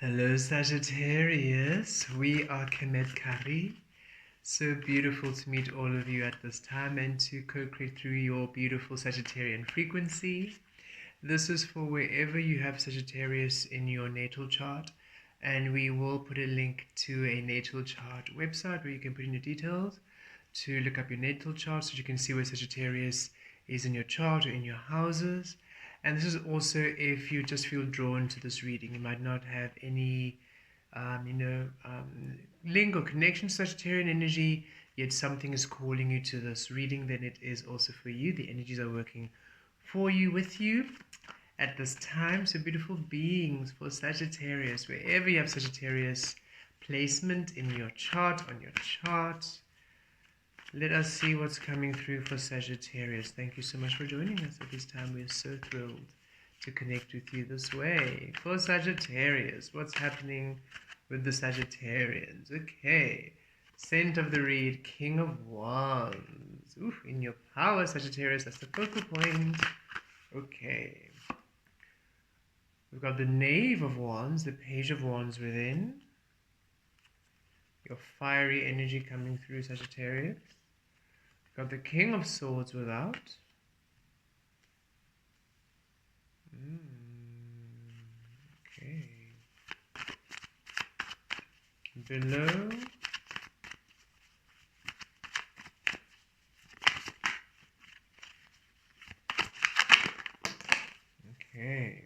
Hello Sagittarius, we are Kemet Kah-Ri. So beautiful to meet all of you at this time and to co-create through your beautiful Sagittarian frequency. This is for wherever you have Sagittarius in your natal chart, and we will put a link to a natal chart website where you can put in your details to look up your natal chart so you can see where Sagittarius is in your chart or in your houses. And this is also if you just feel drawn to this reading. You might not have any, link or connection to Sagittarian energy, yet something is calling you to this reading, then it is also for you. The energies are working for you, with you at this time. So beautiful beings for Sagittarius, wherever you have Sagittarius placement in your chart, on your chart. Let us see what's coming through for Sagittarius. Thank you so much for joining us at this time. We are so thrilled to connect with you this way. For Sagittarius, what's happening with the Sagittarians? Okay, scent of the read, King of Wands. Oof, in your power, Sagittarius, that's the focal point. Okay. We've got the Knave of Wands, the Page of Wands within. Your fiery energy coming through, Sagittarius. Got the King of Swords without. Okay. Below. Okay.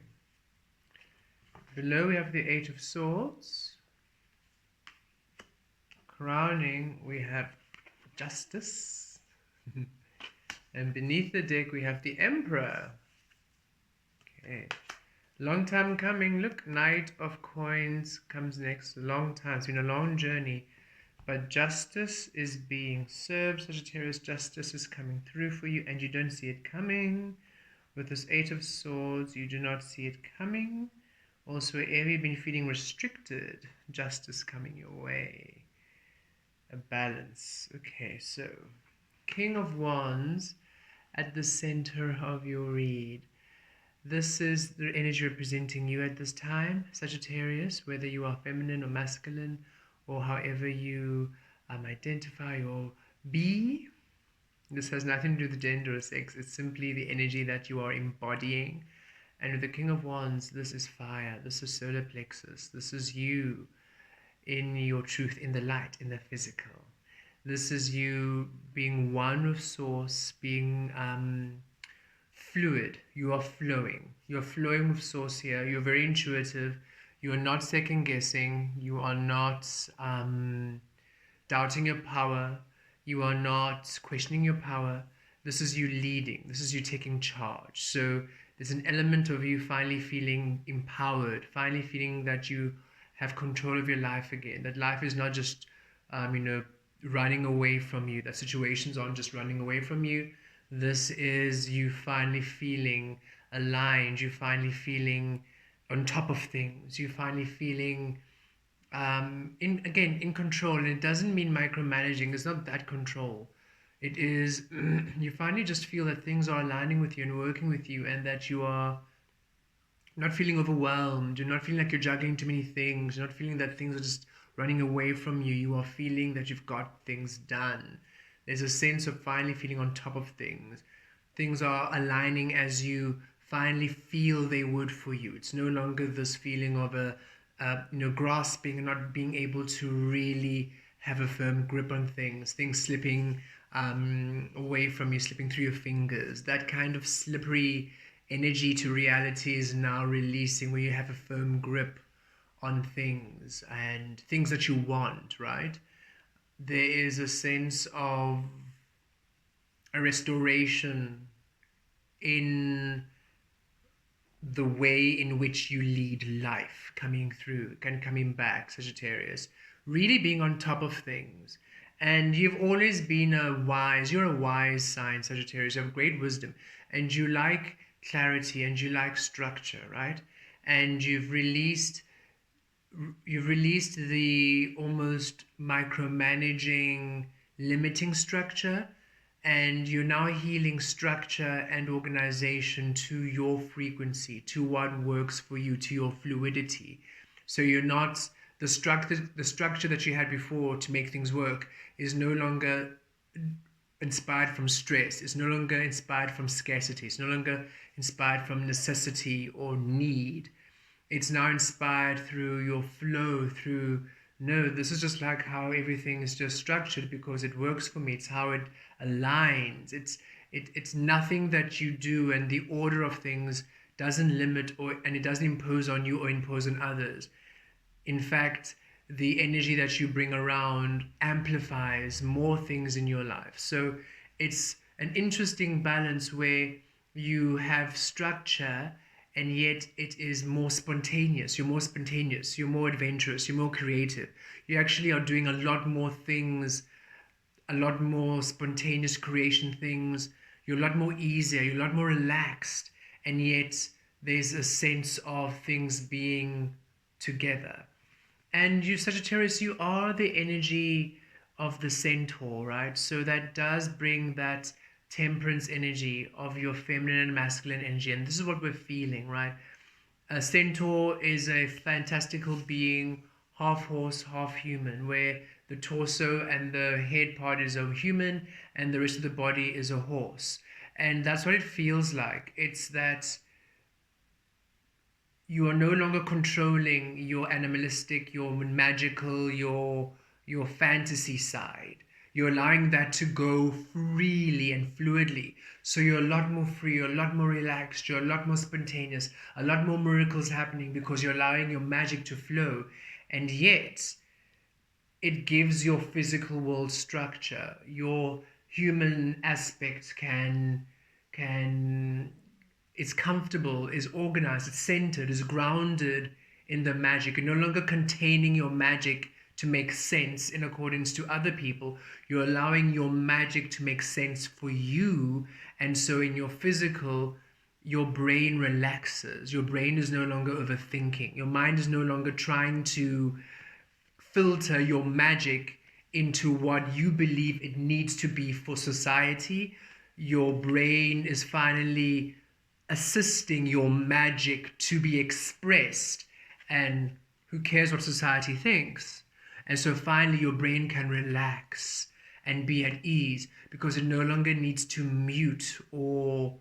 Below we have the Eight of Swords. Crowning we have Justice. And beneath the deck we have the Emperor. Okay. Long time coming. Look, Knight of Coins comes next. A long time. It's been a long journey. But justice is being served, Sagittarius. Justice is coming through for you, and you don't see it coming. With this Eight of Swords, you do not see it coming. Also, wherever you've been feeling restricted, justice coming your way. A balance. Okay, so King of Wands at the center of your read. This is the energy representing you at this time, Sagittarius, whether you are feminine or masculine, or however you identify or be. This has nothing to do with gender or sex. It's simply the energy that you are embodying. And with the King of Wands, this is fire. This is solar plexus. This is you in your truth, in the light, in the physical. This is you being one with Source, being fluid. You are flowing. You're flowing with Source here. You're very intuitive. You are not second guessing. You are not doubting your power. You are not questioning your power. This is you leading. This is you taking charge. So there's an element of you finally feeling empowered, finally feeling that you have control of your life again. That life is not just, running away from you. That situations aren't just running away from you. This is you finally feeling aligned. You finally feeling on top of things. You finally feeling in control. And it doesn't mean micromanaging. It's not that control. It is you finally just feel that things are aligning with you and working with you, and that you are not feeling overwhelmed. You're not feeling like you're juggling too many things. You're not feeling that things are just running away from you. You are feeling that you've got things done. There's a sense of finally feeling on top of things. Things are aligning as you finally feel they would for you. It's no longer this feeling of grasping and not being able to really have a firm grip on things slipping away from you, slipping through your fingers. That kind of slippery energy to reality is now releasing, where you have a firm grip on things and things that you want, right? There is a sense of a restoration in the way in which you lead life coming through and coming back, Sagittarius. Really being on top of things. And you've always been you're a wise sign, Sagittarius. You have great wisdom. And you like clarity and you like structure, right? And you've released the almost micromanaging, limiting structure, and you're now healing structure and organization to your frequency, to what works for you, to your fluidity. So you're not, the structure that you had before to make things work is no longer inspired from stress. It's no longer inspired from scarcity. It's no longer inspired from necessity or need. It's now inspired through your flow, through, no, this is just like how everything is just structured because it works for me. It's how it aligns. It's nothing that you do, and the order of things doesn't limit, or and it doesn't impose on you or impose on others. In fact, the energy that you bring around amplifies more things in your life. So it's an interesting balance where you have structure and yet it is more spontaneous. You're more spontaneous, you're more adventurous, you're more creative. You actually are doing a lot more things, a lot more spontaneous creation things. You're a lot more easier, you're a lot more relaxed, and yet there's a sense of things being together. And you, Sagittarius, you are the energy of the centaur, right? So that does bring that temperance energy of your feminine and masculine energy. And this is what we're feeling, right? A centaur is a fantastical being, half horse, half human, where the torso and the head part is a human and the rest of the body is a horse. And that's what it feels like. It's that you are no longer controlling your animalistic, your magical, your fantasy side. You're allowing that to go freely and fluidly. So you're a lot more free, you're a lot more relaxed, you're a lot more spontaneous, a lot more miracles happening because you're allowing your magic to flow. And yet, it gives your physical world structure. Your human aspect can it's comfortable, is organized, it's centered, is grounded in the magic. You're no longer containing your magic to make sense in accordance to other people. You're allowing your magic to make sense for you. And so in your physical, your brain relaxes. Your brain is no longer overthinking. Your mind is no longer trying to filter your magic into what you believe it needs to be for society. Your brain is finally assisting your magic to be expressed, and who cares what society thinks? And so finally your brain can relax and be at ease because it no longer needs to mute or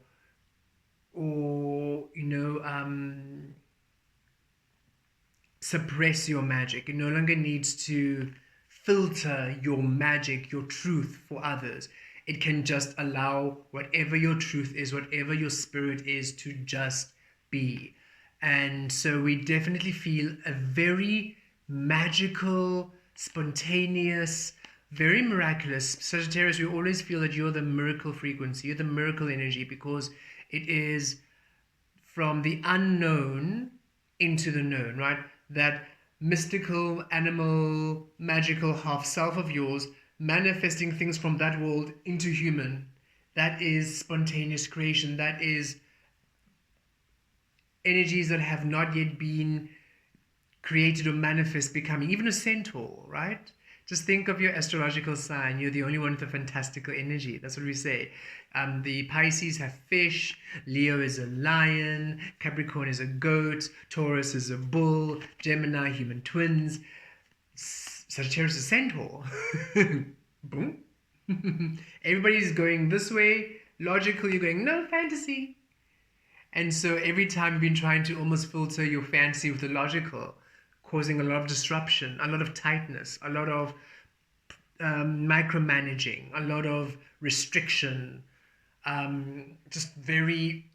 suppress your magic. It no longer needs to filter your magic, your truth for others. It can just allow whatever your truth is, whatever your spirit is, to just be. And so we definitely feel a very magical, spontaneous, very miraculous. Sagittarius, we always feel that you're the miracle frequency, you're the miracle energy, because it is from the unknown into the known, right? That mystical, animal, magical half self of yours manifesting things from that world into human. That is spontaneous creation. That is energies that have not yet been created or manifest becoming. Even a centaur, right? Just think of your astrological sign. You're the only one with a fantastical energy. That's what we say. The Pisces have fish, Leo is a lion, Capricorn is a goat, Taurus is a bull, Gemini, human twins, Sagittarius is a centaur. Boom. Everybody's going this way. Logical, you're going, no, fantasy. And so every time you've been trying to almost filter your fantasy with the logical, causing a lot of disruption, a lot of tightness, a lot of micromanaging, a lot of restriction, just very...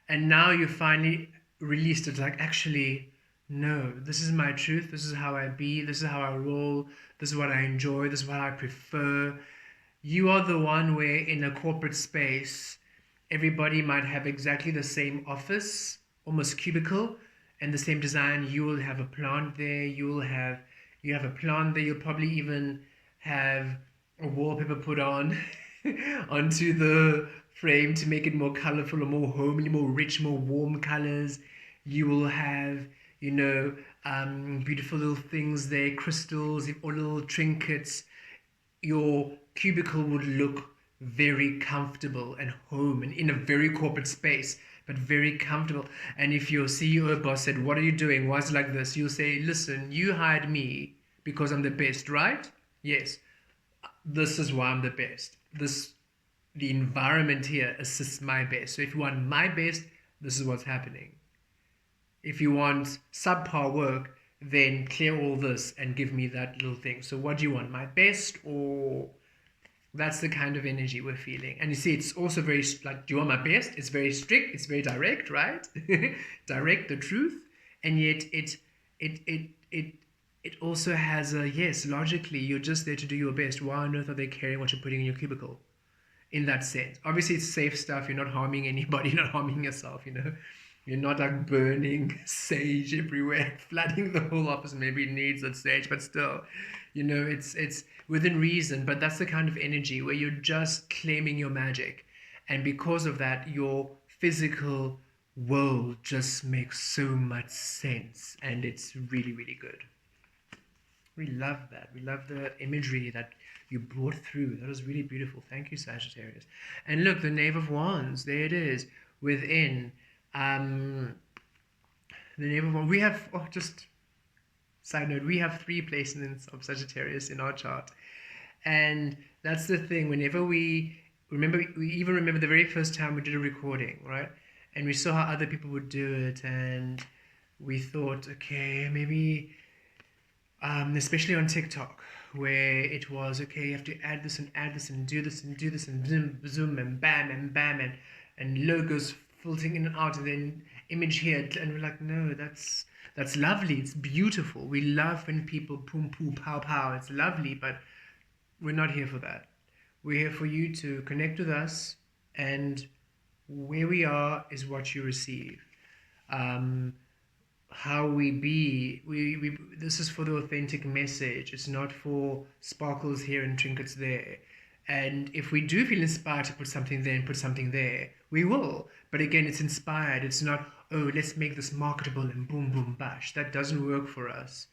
And now you finally released it, like, actually, no, this is my truth, this is how I be, this is how I roll, this is what I enjoy, this is what I prefer. You are the one where in a corporate space, everybody might have exactly the same office, almost cubicle, and the same design. You will have a plant there, you have a plant there, you'll probably even have a wallpaper put on onto the frame to make it more colorful or more homely, more rich, more warm colors. You will have, beautiful little things there, crystals or little trinkets. Your cubicle would look very comfortable and home and in a very corporate space but very comfortable. And if your CEO or boss said, "What are you doing? Why is it like this?" You'll say, "Listen, you hired me because I'm the best, right? Yes, this is why I'm the best. The environment here assists my best. So if you want my best, this is what's happening. If you want subpar work, then clear all this and give me that little thing. So what do you want, my best, or..." That's the kind of energy we're feeling. And you see, it's also very, like, do you want my best? It's very strict, it's very direct, right? Direct, the truth. And yet it also has a, yes, logically, you're just there to do your best. Why on earth are they caring what you're putting in your cubicle? In that sense. Obviously, it's safe stuff. You're not harming anybody, you're not harming yourself, you know. You're not like burning sage everywhere, flooding the whole office. Maybe it needs that sage, but still, you know, it's within reason. But that's the kind of energy where you're just claiming your magic. And because of that, your physical world just makes so much sense. And it's really, really good. We love that. We love the imagery that you brought through. That was really beautiful. Thank you, Sagittarius. And look, the Knave of Wands, there it is, within the Knave of Wands. We have, oh, just side note, we have 3 placements of Sagittarius in our chart. And that's the thing, whenever we even remember the very first time we did a recording, right? And we saw how other people would do it, and we thought, okay, maybe... especially on TikTok, where it was, okay, you have to add this and do this and do this and zoom and bam and logos filtering in and out, and then image here, and we're like, no, that's lovely, it's beautiful. We love when people boom poo pow pow, it's lovely, but we're not here for that. We're here for you to connect with us, and where we are is what you receive. How we be, this is for the authentic message. It's not for sparkles here and trinkets there. And if we do feel inspired to put something there and put something there, we will. But again, it's inspired. It's not, oh, let's make this marketable and boom boom bash. That doesn't work for us.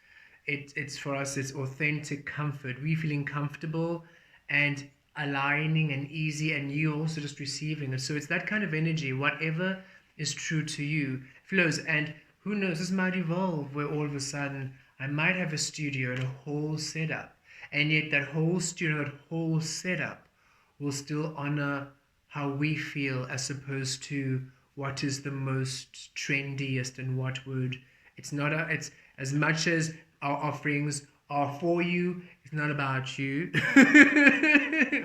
It's for us, it's authentic comfort. We feeling comfortable and aligning and easy, and you also just receiving it. So it's that kind of energy. Whatever is true to you flows. And who knows, this might evolve where all of a sudden I might have a studio and a whole setup, and yet that whole studio, that whole setup will still honor how we feel, as opposed to what is the most trendiest and what would... It's not it's as much as our offerings are for you, it's not about you.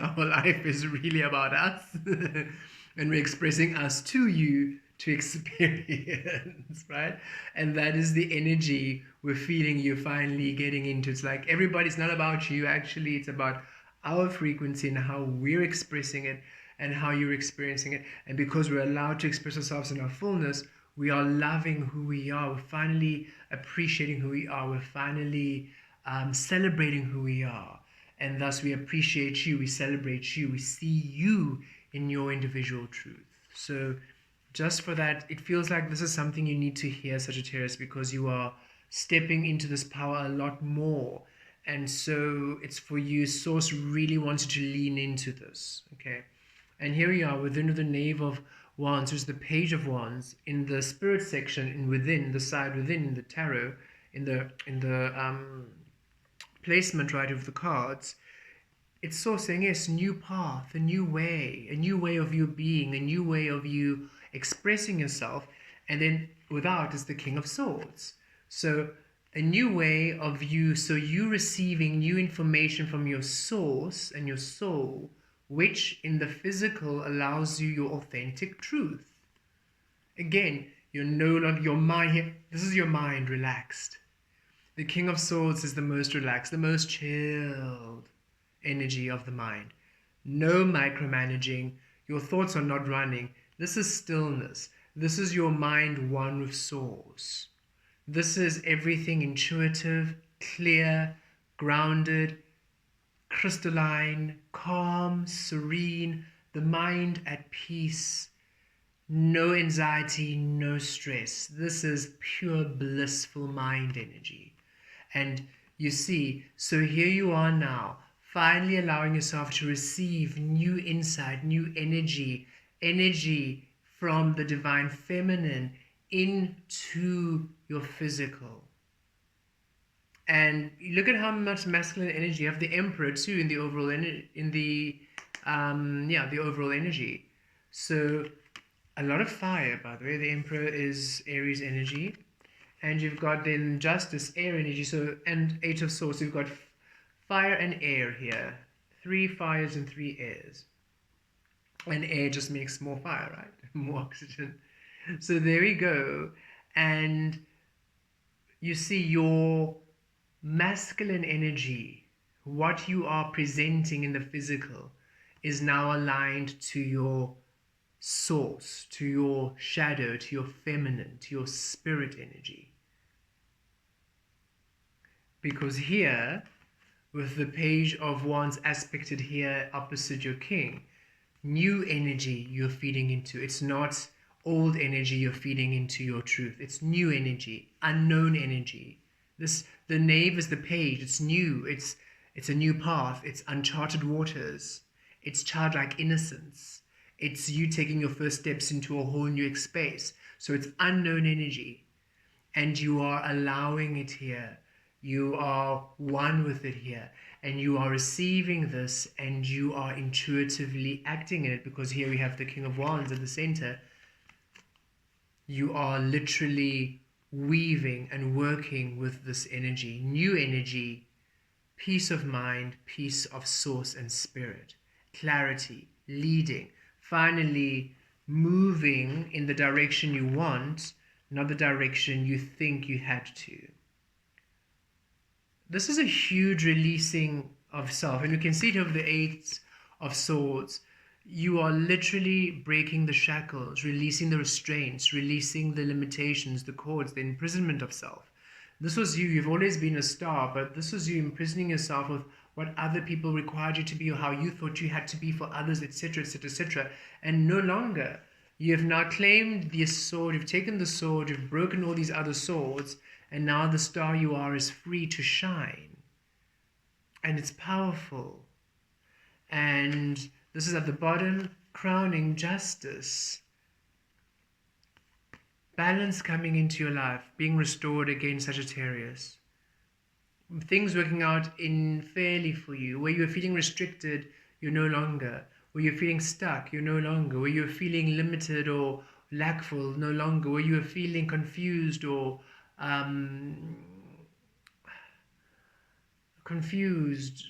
Our life is really about us, and we're expressing us to you to experience, right? And that is the energy we're feeling you're finally getting into. It's like everybody's not about you, actually, it's about our frequency and how we're expressing it and how you're experiencing it. And because we're allowed to express ourselves in our fullness, we are loving who we are. We're finally appreciating who we are. We're finally celebrating who we are. And thus we appreciate you, we celebrate you, we see you in your individual truth. So just for that, it feels like this is something you need to hear, Sagittarius, because you are stepping into this power a lot more. And so it's for you. Source really wants you to lean into this, okay? And here we are within the Knave of Wands, which is the Page of Wands, in the Spirit section, in within the side within the tarot, in the placement, right, of the cards. It's so saying, yes, new path, a new way of you being, a new way of you expressing yourself. And then without is the King of Swords. So a new way of you, so you receiving new information from your source and your soul, which in the physical allows you your authentic truth. Again, you're no longer, your mind here, this is your mind relaxed. The King of Swords is the most relaxed, the most chilled energy of the mind. No micromanaging. Your thoughts are not running. This is stillness. This is your mind one with source. This is everything intuitive, clear, grounded, crystalline, calm, serene, the mind at peace, no anxiety, no stress. This is pure blissful mind energy. And you see, so here you are now, finally allowing yourself to receive new insight, new energy from the divine feminine into your physical. And you look at how much masculine energy you have. The Emperor too in the overall the overall energy. So a lot of fire, by the way. The Emperor is Aries energy, and you've got then Justice, air energy. So, and Eight of Swords, you've got fire and air here. 3 fires and 3 airs. And air just makes more fire, right? More oxygen. So there we go. And you see your masculine energy, what you are presenting in the physical, is now aligned to your source, to your shadow, to your feminine, to your spirit energy. Because here, with the Page of Wands aspected here opposite your King, new energy you're feeding into. It's not old energy you're feeding into your truth. It's new energy, unknown energy. The Knave is the Page. It's new. It's a new path. It's uncharted waters. It's childlike innocence. It's you taking your first steps into a whole new space. So it's unknown energy, and you are allowing it here. You are one with it here, and you are receiving this, and you are intuitively acting in it, because here we have the King of Wands at the center. You are literally weaving and working with this energy, new energy, peace of mind, peace of source and spirit, clarity, leading, finally moving in the direction you want, not the direction you think you had to. This is a huge releasing of self, and you can see it over the Eight of Swords. You are literally breaking the shackles, releasing the restraints, releasing the limitations, the cords, the imprisonment of self. This was you. You've always been a star, but this was you imprisoning yourself with what other people required you to be, or how you thought you had to be for others, etc., etc., etc. And no longer. You have now claimed the sword, you've taken the sword, you've broken all these other swords, and now the star you are is free to shine. And it's powerful. And this is at the bottom, crowning justice. Balance coming into your life, being restored again, Sagittarius. Things working out fairly for you. Where you're feeling restricted, you're no longer. Where you're feeling stuck, you're no longer. Where you're feeling limited or lackful, no longer. Where you're feeling confused or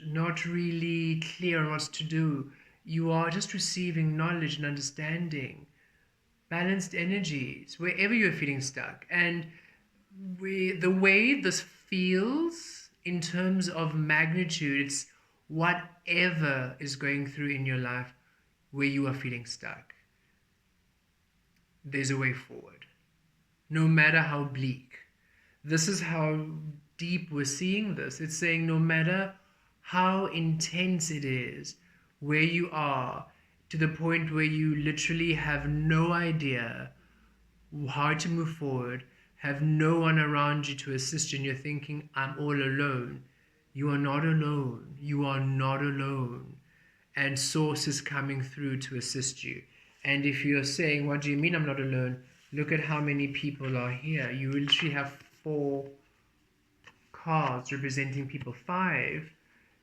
not really clear on what to do. You are just receiving knowledge and understanding. Balanced energies, wherever you're feeling stuck. And the way this feels in terms of magnitude, it's whatever is going through in your life where you are feeling stuck. There's a way forward. No matter how bleak. This is how deep we're seeing this. It's saying no matter how intense it is, where you are, to the point where you literally have no idea how to move forward, have no one around you to assist you, and you're thinking, I'm all alone. You are not alone. You are not alone. And source is coming through to assist you. And if you're saying, what do you mean I'm not alone? Look at how many people are here. You literally have 4 cards representing people, 5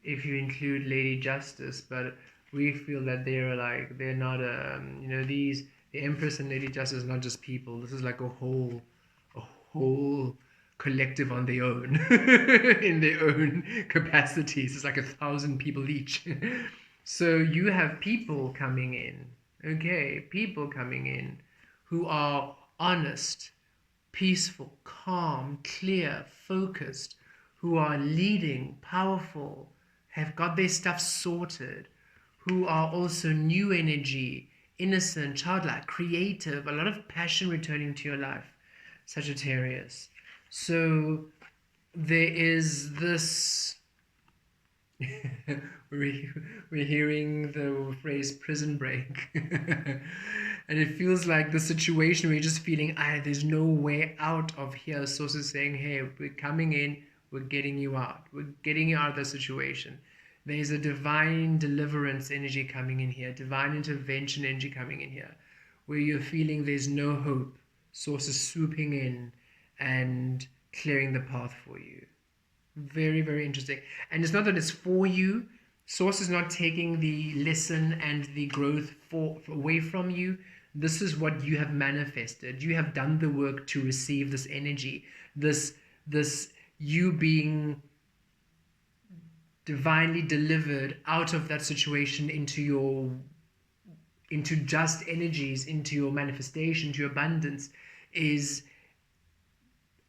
if you include Lady Justice, but we feel that they're not the Empress and Lady Justice are not just people. This is like a whole collective on their own in their own capacities. It's like 1,000 people each. So you have people coming in, people coming in who are honest, peaceful, calm, clear, focused, who are leading, powerful, have got their stuff sorted, who are also new energy, innocent, childlike, creative, a lot of passion returning to your life, Sagittarius. So there is this, we're hearing the phrase prison break. And it feels like the situation where you're just feeling, there's no way out of here. Sources saying, hey, we're coming in, we're getting you out. We're getting you out of the situation. There's a divine deliverance energy coming in here, divine intervention energy coming in here, where you're feeling there's no hope, Source is swooping in and clearing the path for you. Very, very interesting. And it's not that it's for you. Source is not taking the lesson and the growth away from you. This is what you have manifested. You have done the work to receive this energy. This you being divinely delivered out of that situation into just energies, into your manifestation, to your abundance, is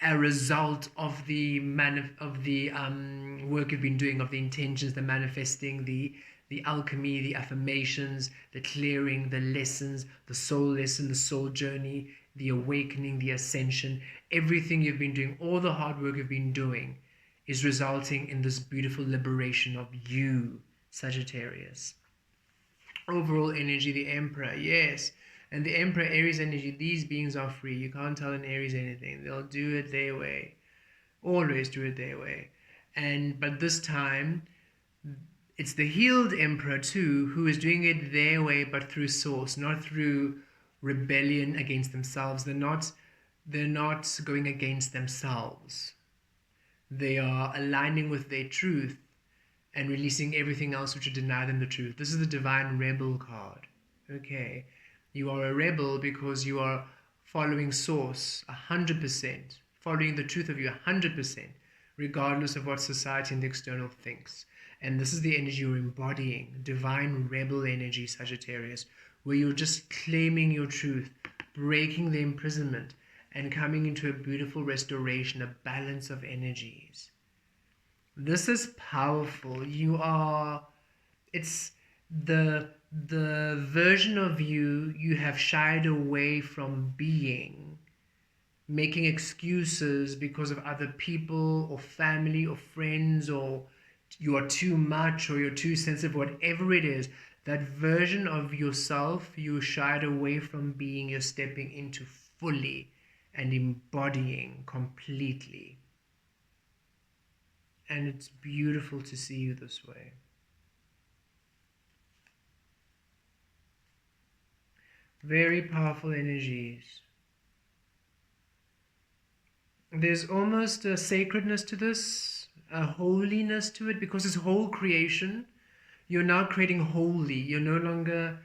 a result of the work you've been doing, of the intentions, the manifesting, the alchemy, the affirmations, the clearing, the lessons, the soul lesson, the soul journey, the awakening, the ascension. Everything you've been doing, all the hard work you've been doing, is resulting in this beautiful liberation of you, Sagittarius. Overall energy, the Emperor, yes. And the Emperor, Aries energy, these beings are free. You can't tell an Aries anything. They'll do it their way. Always do it their way. But this time, it's the healed Emperor too, who is doing it their way, but through Source, not through rebellion against themselves. They're not going against themselves. They are aligning with their truth and releasing everything else which would deny them the truth. This is the Divine Rebel card. Okay. You are a rebel because you are following Source 100%, following the truth of you 100%, regardless of what society and the external thinks. And this is the energy you're embodying, Divine Rebel energy, Sagittarius, where you're just claiming your truth, breaking the imprisonment, and coming into a beautiful restoration, a balance of energies. This is powerful. It's the version of you have shied away from being, making excuses because of other people or family or friends, or you are too much or you're too sensitive, whatever it is. That version of yourself you shied away from being, you're stepping into fully and embodying completely. And it's beautiful to see you this way. Very powerful energies. There's almost a sacredness to this, a holiness to it, because it's whole creation. You're now creating wholly. You're no longer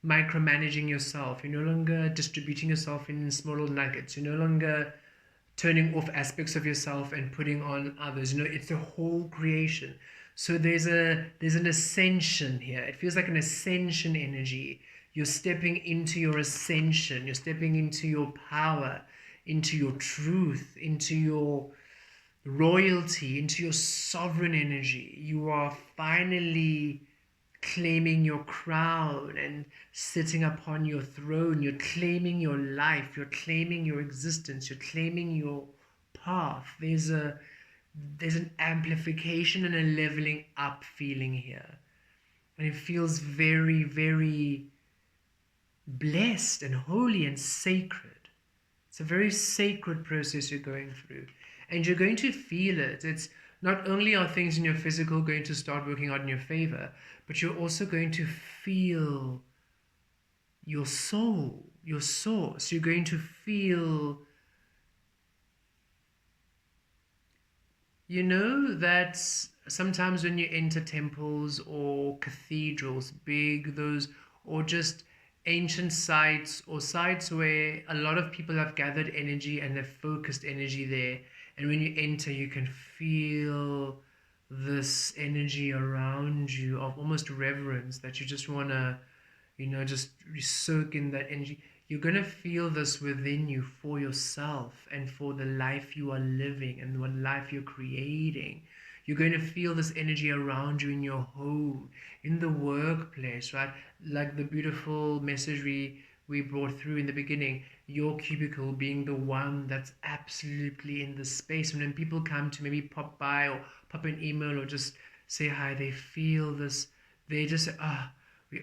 micromanaging yourself. You're no longer distributing yourself in small little nuggets. You're no longer turning off aspects of yourself and putting on others. It's a whole creation. So there's an ascension here. It feels like an ascension energy. You're stepping into your ascension. You're stepping into your power, into your truth, into your royalty, into your sovereign energy. You are finally claiming your crown and sitting upon your throne. You're claiming your life. You're claiming your existence. You're claiming your path. There's an amplification and a leveling up feeling here. And it feels very, very blessed and holy and sacred. It's a very sacred process you're going through. And you're going to feel it. It's not only are things in your physical going to start working out in your favor, but you're also going to feel your soul, your source. You're going to feel, that sometimes when you enter temples or cathedrals, big, or just ancient sites or sites where a lot of people have gathered energy and have focused energy there, and when you enter, you can feel this energy around you of almost reverence, that you just want to, just soak in that energy. You're going to feel this within you for yourself and for the life you are living and what life you're creating. You're going to feel this energy around you in your home, in the workplace, right? Like the beautiful message we brought through in the beginning, your cubicle being the one that's absolutely in the space. When people come to maybe pop by or pop an email or just say hi, they feel this, they just say,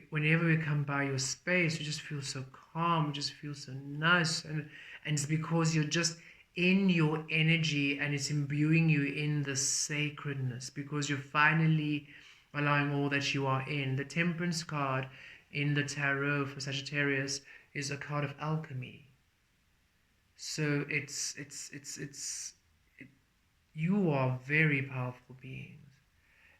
whenever we come by your space, we just feel so calm, we just feel so nice. And it's because you're just in your energy and it's imbuing you in the sacredness, because you're finally allowing all that you are in. The Temperance card in the tarot for Sagittarius is a card of alchemy. So you are very powerful beings,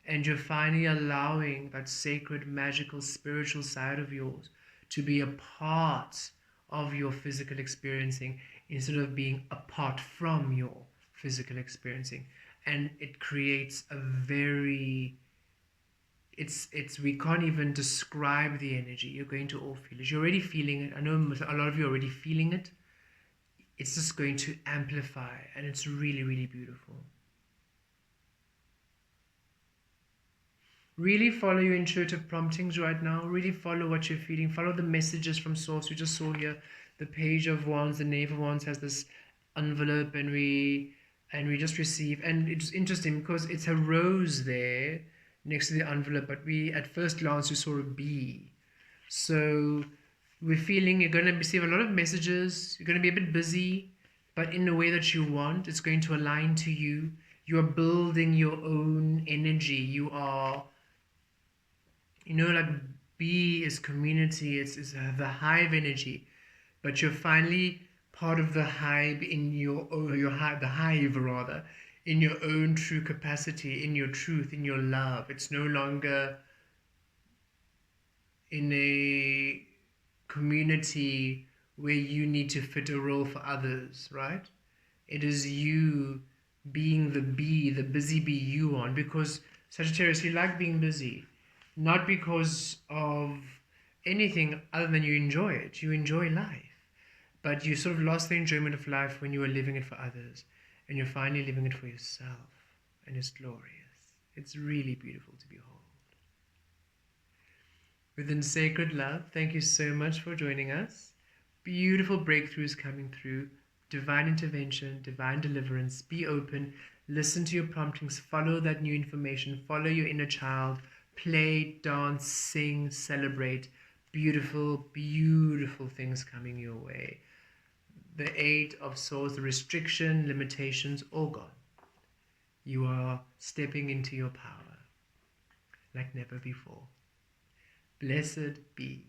and you're finally allowing that sacred, magical, spiritual side of yours to be a part of your physical experiencing instead of being apart from your physical experiencing. And it creates a very, it's we can't even describe the energy. You're going to all feel it. You're already feeling it. I know a lot of you are already feeling it. It's just going to amplify, and it's really, really beautiful. Really follow your intuitive promptings right now. Really follow what you're feeling. Follow the messages from source. We just saw here the Page of Wands, the Knave of Wands has this envelope, and we just receive. And it's interesting because it's a rose there next to the envelope, but we at first glance we saw a bee. So we're feeling you're going to receive a lot of messages. You're going to be a bit busy, but in the way that you want. It's going to align to you. You are building your own energy. You are, like bee is community. It's the hive energy, but you're finally part of the hive in your own, the hive rather, in your own true capacity, in your truth, in your love. It's no longer in a community where you need to fit a role for others, right? It is you being the bee, the busy bee you on, because Sagittarius, you like being busy, not because of anything other than you enjoy it. You enjoy life, but you sort of lost the enjoyment of life when you were living it for others, and you're finally living it for yourself, and it's glorious. It's really beautiful to behold. Within sacred love, thank you so much for joining us. Beautiful breakthroughs coming through, divine intervention, divine deliverance. Be open, listen to your promptings, follow that new information, follow your inner child, play, dance, sing, celebrate. Beautiful, beautiful things coming your way. The Eight of Swords, the restriction, limitations, all gone. You are stepping into your power like never before. Blessed be.